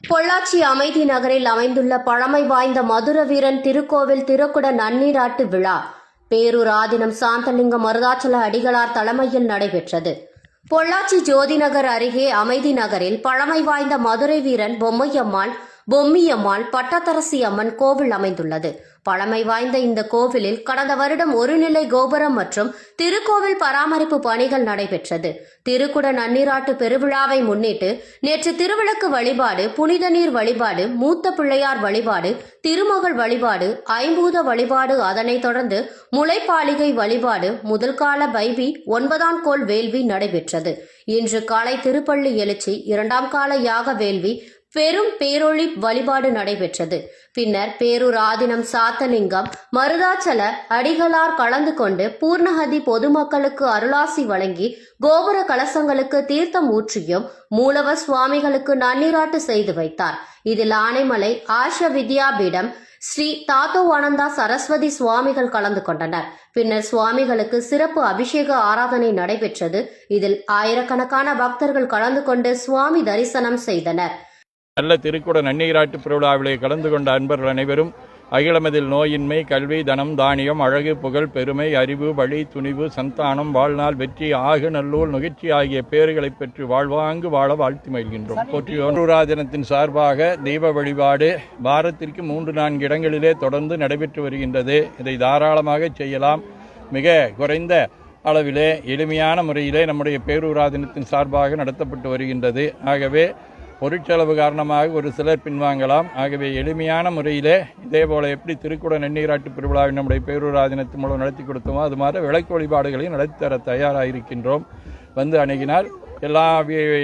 பொள்ளாச்சி அமைதி நகரில் அமைந்துள்ள பழமை வாய்ந்த மதுர வீரன் திருக்கோவில் திருக்குட நன்னீராட்டு விழா பேரூர் ஆதீனம் சாந்தலிங்கம் மருதாச்சல அடிகளார் தலைமையில் நடைபெற்றது. பொள்ளாச்சி ஜோதிநகர் அருகே அமைதி நகரில் பழமை வாய்ந்த மதுரை வீரன் பொம்மியம்மாள் பட்டத்தரசி அம்மன் கோவில் அமைந்துள்ளது. பழமை வாய்ந்த இந்த கோவிலில் கடந்த வருடம் ஒரு நிலை கோபுரம் மற்றும் திருக்கோவில் பராமரிப்பு பணிகள் நடைபெற்றது. திருக்குட நன்னீராட்டு பெருவிழாவை முன்னிட்டு நேற்று திருவிளக்கு வழிபாடு, புனித நீர் வழிபாடு, மூத்த பிள்ளையார் வழிபாடு, திருமகள் வழிபாடு, ஐம்பூத வழிபாடு, அதனைத் தொடர்ந்து முளைப்பாலிகை வழிபாடு, முதல் கால பைவி, 9ஆம் கோள் வேள்வி நடைபெற்றது. இன்று காலை திருப்பள்ளி எழுச்சி, 2ஆம் கால யாக வேள்வி, பெரும் பேரொளி வழிபாடு நடைபெற்றது. பின்னர் பேரூர் ஆதீனம் சாத்தலிங்கம் மருதாச்சல அடிகளார் கலந்து கொண்டு பூர்ணஹதி பொதுமக்களுக்கு அருளாசி வழங்கி கோபுர கலசங்களுக்கு தீர்த்தம் ஊற்றியும் மூலவர் சுவாமிகளுக்கு நன்னீராட்டு செய்து வைத்தார். இதில் ஆனைமலை ஆஷ வித்யாபீடம் ஸ்ரீ தாத்தோவானந்தா சரஸ்வதி சுவாமிகள் கலந்து கொண்டனர். பின்னர் சுவாமிகளுக்கு சிறப்பு அபிஷேக ஆராதனை நடைபெற்றது. இதில் ஆயிரக்கணக்கான பக்தர்கள் கலந்து கொண்டு சுவாமி தரிசனம் செய்தனர். நல்ல திருக்குட நன்னீராட்டு பெருவிழாவிலே கலந்து கொண்ட அன்பர்கள் அனைவரும் அகிலமதில் நோயின்மை, கல்வி, தனம், தானியம், அழகு, புகழ், பெருமை, அறிவு, வழி, துணிவு, சந்தானம், வாழ்நாள், வெற்றி, ஆகு, நல்லூர், நுகர்ச்சி ஆகிய பேறுகளை பெற்று வாழ்வாங்கு வாழ வாழ்த்தி மகிழ்கின்றோம். போற்றியோரா தினத்தின் சார்பாக தெய்வ வழிபாடு வாரத்திற்கு 3-4 இடங்களிலே தொடர்ந்து நடைபெற்று வருகின்றது. இதை தாராளமாக செய்யலாம். மிக குறைந்த அளவிலே எளிமையான முறையிலே நம்முடைய பேரூரா தினத்தின் சார்பாக நடத்தப்பட்டு வருகின்றது. ஆகவே பொருட்செலவு காரணமாக ஒரு சிலர் பின்வாங்கலாம். ஆகவே எளிமையான முறையிலே இதேபோல எப்படி திருக்குட நன்னீராட்டு பெருவிழாவை நம்முடைய பேரூர் ஆதீனத்தின் மூலம் நடத்தி கொடுத்தோமோ அது மாதிரி விளக்கு வழிபாடுகளையும் நடத்தி தர தயாராக இருக்கின்றோம். வந்து அணுகினால் எல்லா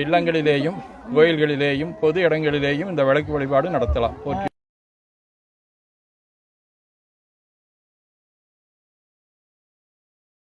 இல்லங்களிலேயும், கோயில்களிலேயும், பொது இடங்களிலேயும் இந்த விளக்கு வழிபாடு நடத்தலாம்.